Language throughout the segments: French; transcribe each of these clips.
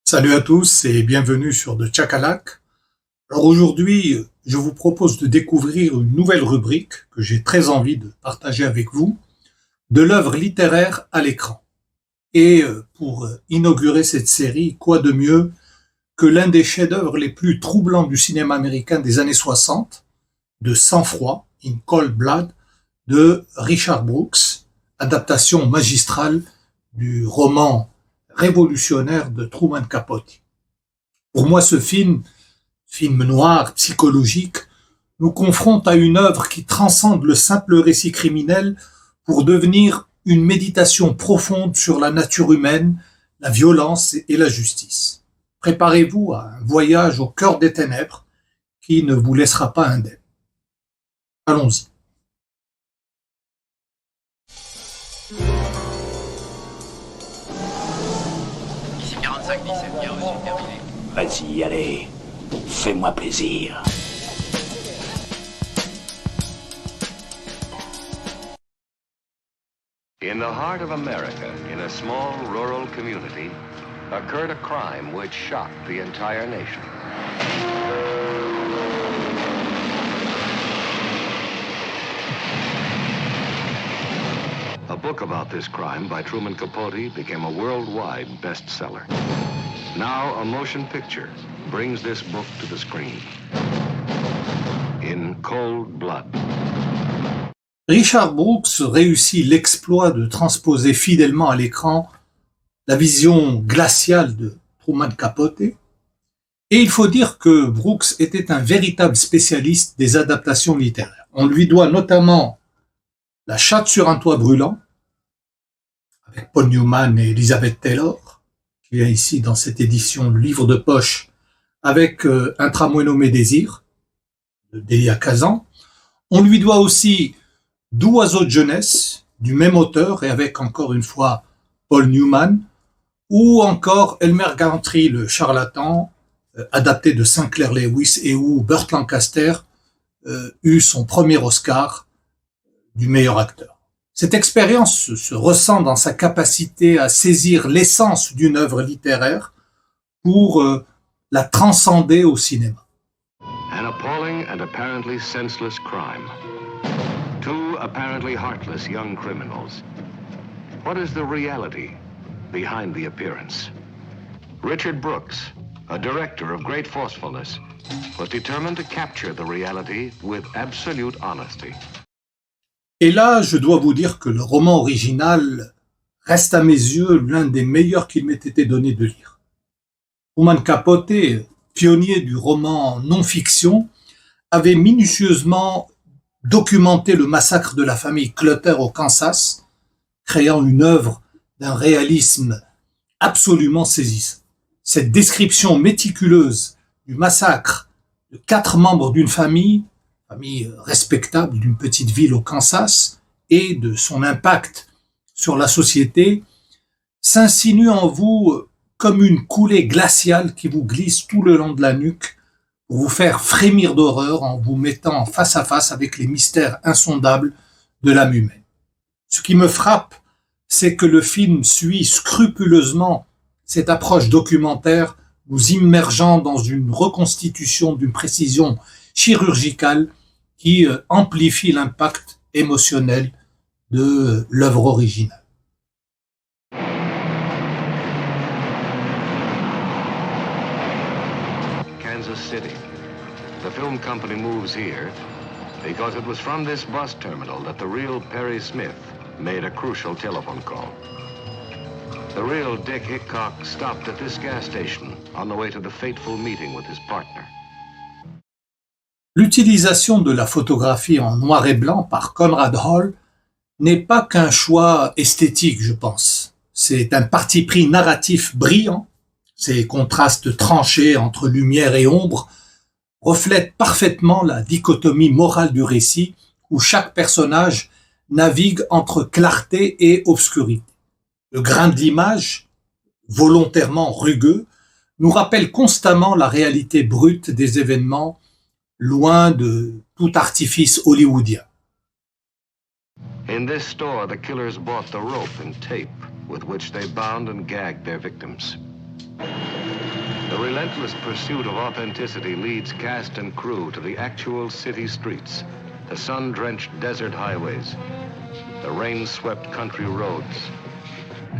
Salut à tous et bienvenue sur The Chakalak. Alors aujourd'hui, je vous propose de découvrir une nouvelle rubrique que j'ai très envie de partager avec vous, de l'œuvre littéraire à l'écran. Et pour inaugurer cette série, quoi de mieux que l'un des chefs-d'œuvre les plus troublants du cinéma américain des années 60, de Sang-froid, In Cold Blood, de Richard Brooks, adaptation magistrale du roman révolutionnaire de Truman Capote. Pour moi, ce film noir, psychologique, nous confronte à une œuvre qui transcende le simple récit criminel pour devenir une méditation profonde sur la nature humaine, la violence et la justice. Préparez-vous à un voyage au cœur des ténèbres qui ne vous laissera pas indemne. Allons-y. Ici 45-17, bien reçu, terminé. Vas-y, allez, fais-moi plaisir. In the heart of America, in a small rural community, occurred a crime which shocked the entire nation. A book about this crime by Truman Capote became a worldwide bestseller. Now a motion picture brings this book to the screen. In Cold Blood. Richard Brooks réussit l'exploit de transposer fidèlement à l'écran la vision glaciale de Truman Capote. Et il faut dire que Brooks était un véritable spécialiste des adaptations littéraires. On lui doit notamment La chatte sur un toit brûlant, avec Paul Newman et Elizabeth Taylor, qui vient ici dans cette édition, le livre de poche, avec Un tramway nommé Désir, de Delia Kazan. On lui doit aussi Doux oiseau de jeunesse, du même auteur, et avec encore une fois Paul Newman, ou encore Elmer Gantry, le charlatan, adapté de Sinclair Lewis, et où Burt Lancaster eut son premier Oscar du meilleur acteur. Cette expérience se ressent dans sa capacité à saisir l'essence d'une œuvre littéraire pour la transcender au cinéma. An appalling and apparently senseless crime. Two apparently heartless young criminals. What is the reality behind the appearance? Richard Brooks, a director of great forcefulness, was determined to capture the reality with absolute honesty. Et là, je dois vous dire que le roman original reste à mes yeux l'un des meilleurs qu'il m'ait été donné de lire. Truman Capote, pionnier du roman non-fiction, avait minutieusement documenté le massacre de la famille Clutter au Kansas, créant une œuvre d'un réalisme absolument saisissant. Cette description méticuleuse du massacre de 4 membres d'une famille respectable d'une petite ville au Kansas, et de son impact sur la société, s'insinue en vous comme une coulée glaciale qui vous glisse tout le long de la nuque pour vous faire frémir d'horreur en vous mettant face à face avec les mystères insondables de l'âme humaine. Ce qui me frappe, c'est que le film suit scrupuleusement cette approche documentaire, nous immergeant dans une reconstitution d'une précision chirurgicale qui amplifie l'impact émotionnel de l'œuvre originale. Kansas City. The film company moves here because it was from this bus terminal that the real Perry Smith made a crucial telephone call. The real Dick Hickok stopped at this gas station on the way to the fateful meeting with his partner. L'utilisation de la photographie en noir et blanc par Conrad Hall n'est pas qu'un choix esthétique, je pense. C'est un parti pris narratif brillant. Ces contrastes tranchés entre lumière et ombre reflètent parfaitement la dichotomie morale du récit où chaque personnage navigue entre clarté et obscurité. Le grain de l'image, volontairement rugueux, nous rappelle constamment la réalité brute des événements, loin de tout artifice hollywoodien. In this store, the killers bought the rope and tape with which they bound and gagged their victims. The relentless pursuit of authenticity leads cast and crew to the actual city streets, the sun-drenched desert highways, the rain-swept country roads,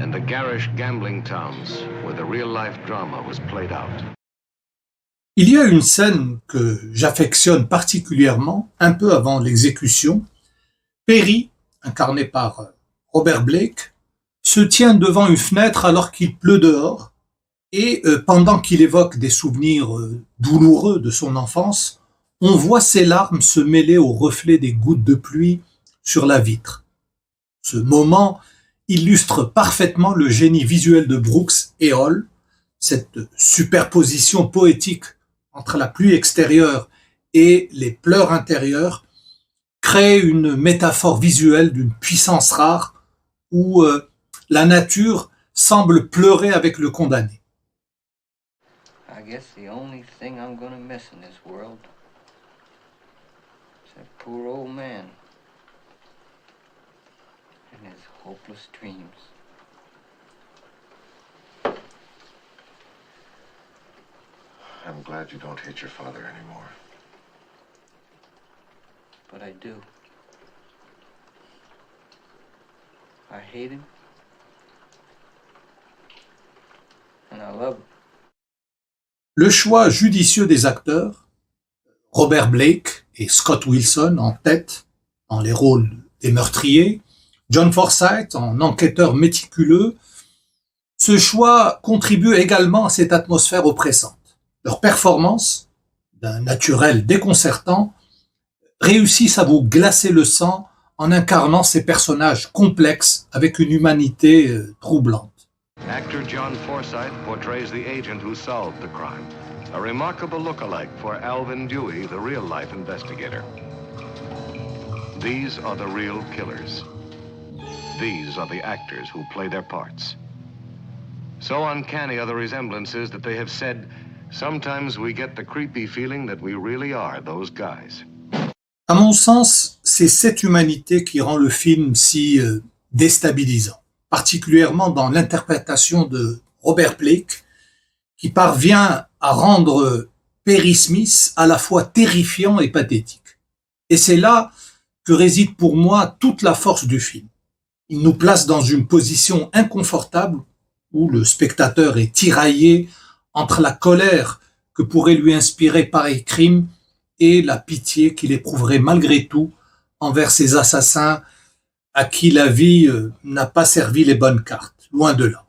and the garish gambling towns where the real-life drama was played out. Il y a une scène que j'affectionne particulièrement, un peu avant l'exécution. Perry, incarné par Robert Blake, se tient devant une fenêtre alors qu'il pleut dehors et pendant qu'il évoque des souvenirs douloureux de son enfance, on voit ses larmes se mêler au reflet des gouttes de pluie sur la vitre. Ce moment illustre parfaitement le génie visuel de Brooks et Hall, cette superposition poétique entre la pluie extérieure et les pleurs intérieures crée une métaphore visuelle d'une puissance rare où la nature semble pleurer avec le condamné. I guess the only thing I'm gonna miss in this world is that poor old man and his hopeless dreams. I'm glad you don't hate your father anymore. But I do. I hate him. And I love him. Le choix judicieux des acteurs, Robert Blake et Scott Wilson en tête dans les rôles des meurtriers, John Forsythe en enquêteur méticuleux, ce choix contribue également à cette atmosphère oppressante. Leurs performances, d'un naturel déconcertant, réussissent à vous glacer le sang en incarnant ces personnages complexes avec une humanité troublante. Actor John Forsythe portrays the agent who solved the crime, a remarkable look-alike for Alvin Dewey, the real-life investigator. These are the real killers. These are the actors who play their parts. So uncanny are the resemblances that they have said, sometimes we get the creepy feeling that we really are those guys. À mon sens, c'est cette humanité qui rend le film si déstabilisant, particulièrement dans l'interprétation de Robert Blake, qui parvient à rendre Perry Smith à la fois terrifiant et pathétique. Et c'est là que réside pour moi toute la force du film. Il nous place dans une position inconfortable où le spectateur est tiraillé entre la colère que pourrait lui inspirer pareil crime et la pitié qu'il éprouverait malgré tout envers ces assassins à qui la vie n'a pas servi les bonnes cartes, loin de là.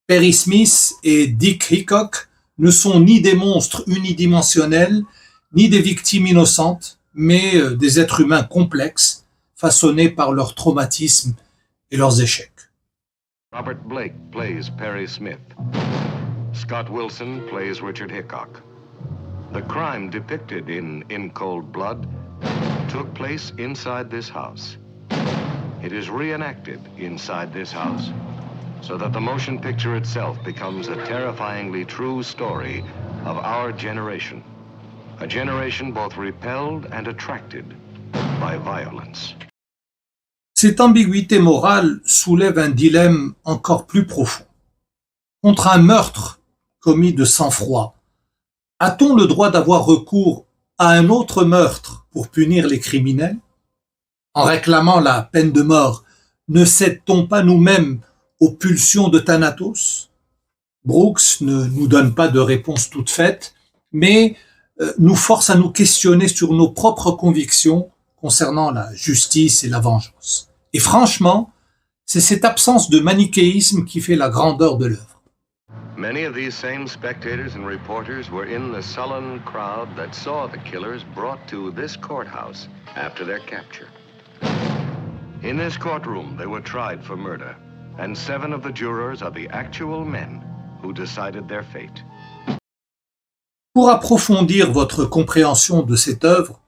Perry Smith et Dick Hickok ne sont ni des monstres unidimensionnels, ni des victimes innocentes, mais des êtres humains complexes, façonnés par leurs traumatismes et leurs échecs. Robert Blake plays Perry Smith. Scott Wilson plays Richard Hickok. The crime depicted in Cold Blood took place inside this house. It is reenacted inside this house, so that the motion picture itself becomes a terrifyingly true story of our generation. A generation both repelled and attracted by violence. Cette ambiguïté morale soulève un dilemme encore plus profond. Contre un meurtre commis de sang-froid, a-t-on le droit d'avoir recours à un autre meurtre pour punir les criminels? En réclamant la peine de mort, ne cède-t-on pas nous-mêmes aux pulsions de Thanatos? Brooks ne nous donne pas de réponse toute faite, mais nous force à nous questionner sur nos propres convictions concernant la justice et la vengeance. Et franchement, c'est cette absence de manichéisme qui fait la grandeur de l'œuvre. Many of these same spectators and reporters were in the sullen crowd that saw the killers brought to this courthouse after their capture. In this courtroom, they were tried for murder, and 7 of the jurors are the actual men who decided their fate. Pour approfondir votre compréhension de cette œuvre,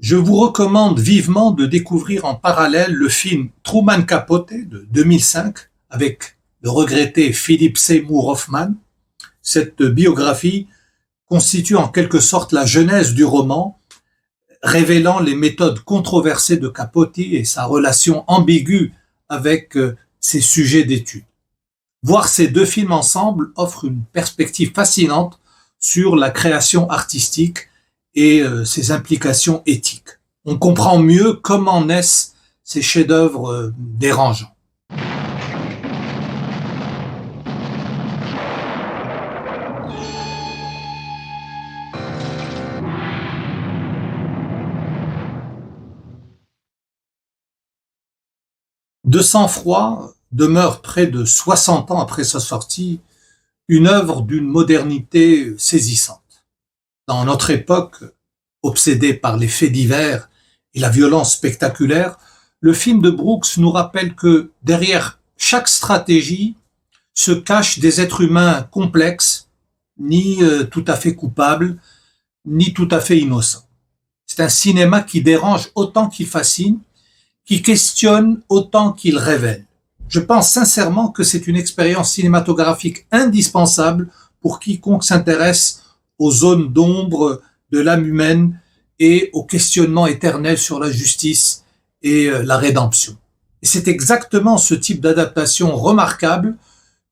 je vous recommande vivement de découvrir en parallèle le film Truman Capote de 2005 avec le regretté Philip Seymour Hoffman. Cette biographie constitue en quelque sorte la genèse du roman, révélant les méthodes controversées de Capote et sa relation ambiguë avec ses sujets d'étude. Voir ces deux films ensemble offre une perspective fascinante sur la création artistique et ses implications éthiques. On comprend mieux comment naissent ces chefs-d'œuvre dérangeants. De sang-froid demeure près de 60 ans après sa sortie une œuvre d'une modernité saisissante. Dans notre époque, obsédée par les faits divers et la violence spectaculaire, le film de Brooks nous rappelle que derrière chaque stratégie se cachent des êtres humains complexes, ni tout à fait coupables, ni tout à fait innocents. C'est un cinéma qui dérange autant qu'il fascine, qui questionne autant qu'il révèle. Je pense sincèrement que c'est une expérience cinématographique indispensable pour quiconque s'intéresse aux zones d'ombre de l'âme humaine et au questionnement éternel sur la justice et la rédemption. Et c'est exactement ce type d'adaptation remarquable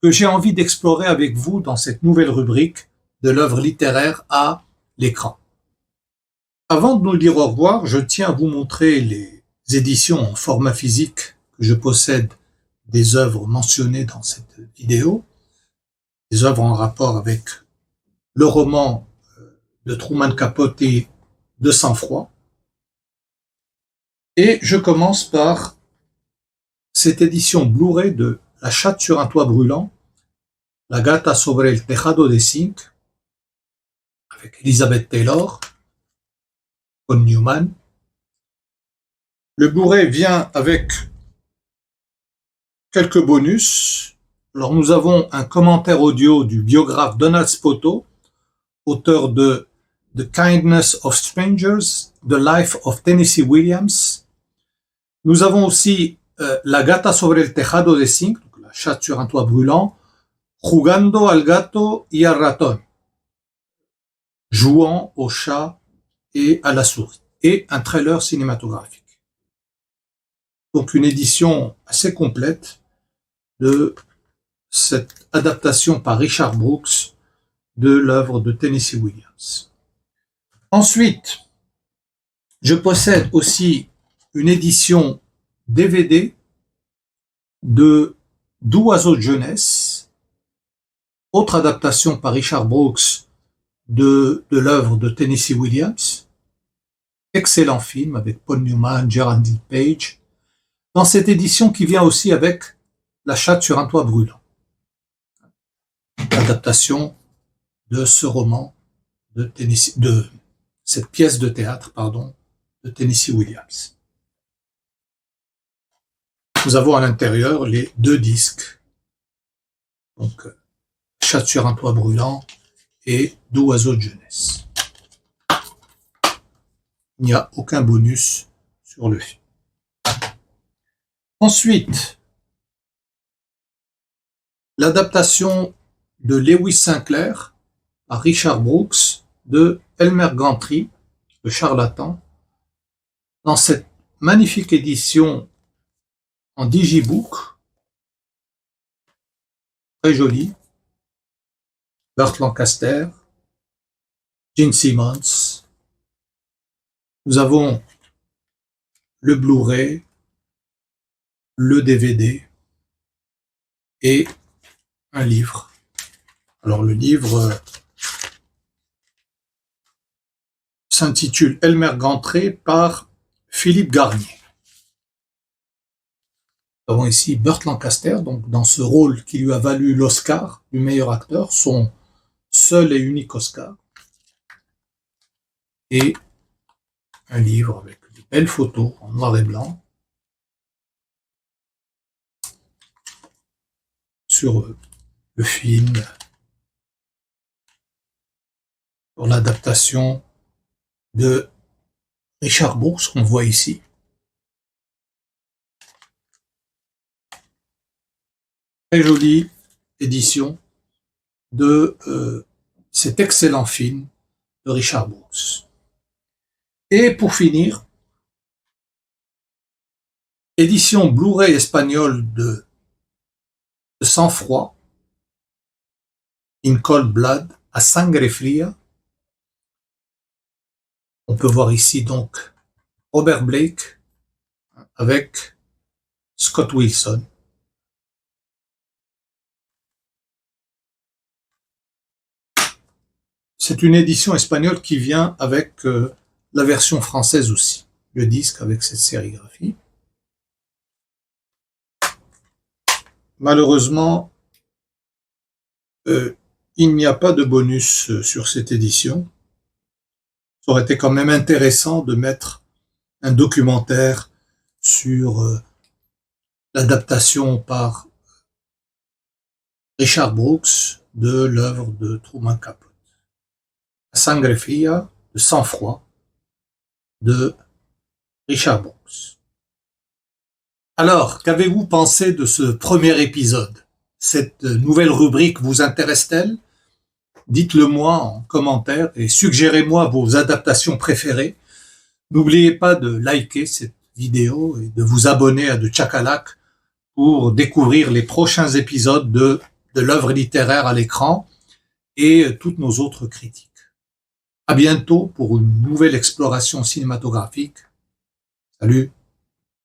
que j'ai envie d'explorer avec vous dans cette nouvelle rubrique de l'œuvre littéraire à l'écran. Avant de nous dire au revoir, je tiens à vous montrer les éditions en format physique que je possède des œuvres mentionnées dans cette vidéo, des œuvres en rapport avec le roman de Truman Capote de sang-froid. Et je commence par cette édition Blu-ray de La chatte sur un toit brûlant, La gata sobre el tejado de zinc, avec Elizabeth Taylor, Paul Newman. Le Blu-ray vient avec quelques bonus. Alors nous avons un commentaire audio du biographe Donald Spoto, auteur de The Kindness of Strangers, The Life of Tennessee Williams. Nous avons aussi La gata sobre el tejado de zinc, donc la chatte sur un toit brûlant, Jugando al gato y al ratón, jouant au chat et à la souris, et un trailer cinématographique. Donc une édition assez complète de cette adaptation par Richard Brooks de l'œuvre de Tennessee Williams. Ensuite, je possède aussi une édition DVD de D'oiseaux de jeunesse, autre adaptation par Richard Brooks de l'œuvre de Tennessee Williams. Excellent film avec Paul Newman, Geraldine Page, dans cette édition qui vient aussi avec La chatte sur un toit brûlant. L'adaptation de ce roman de cette pièce de théâtre, de Tennessee Williams. Nous avons à l'intérieur les deux disques. Donc, Chatte sur un toit brûlant et D'oiseaux de jeunesse. Il n'y a aucun bonus sur le film. Ensuite, l'adaptation de Lewis Sinclair par Richard Brooks de Elmer Gantry, Le charlatan, dans cette magnifique édition en digibook, très jolie, Burt Lancaster, Gene Simmons. Nous avons le Blu-ray, le DVD et un livre. Alors le livre s'intitule Elmer Gantry par Philippe Garnier. Nous avons ici Burt Lancaster, donc dans ce rôle qui lui a valu l'Oscar du meilleur acteur, son seul et unique Oscar. Et un livre avec de belles photos en noir et blanc sur le film, sur l'adaptation de Richard Brooks qu'on voit ici. Très jolie édition de cet excellent film de Richard Brooks. Et pour finir, édition Blu-ray espagnole de Sang-froid, In Cold Blood, à Sangre Fria. On peut voir ici donc Robert Blake avec Scott Wilson. C'est une édition espagnole qui vient avec la version française aussi, le disque avec cette sérigraphie. Malheureusement, il n'y a pas de bonus sur cette édition. Ça aurait été quand même intéressant de mettre un documentaire sur l'adaptation par Richard Brooks de l'œuvre de Truman Capote. Sangre Fria, de sang-froid, de Richard Brooks. Alors, qu'avez-vous pensé de ce premier épisode? Cette nouvelle rubrique vous intéresse-t-elle? Dites-le moi en commentaire et suggérez-moi vos adaptations préférées. N'oubliez pas de liker cette vidéo et de vous abonner à The Chakalak pour découvrir les prochains épisodes de l'œuvre littéraire à l'écran et toutes nos autres critiques. À bientôt pour une nouvelle exploration cinématographique. Salut!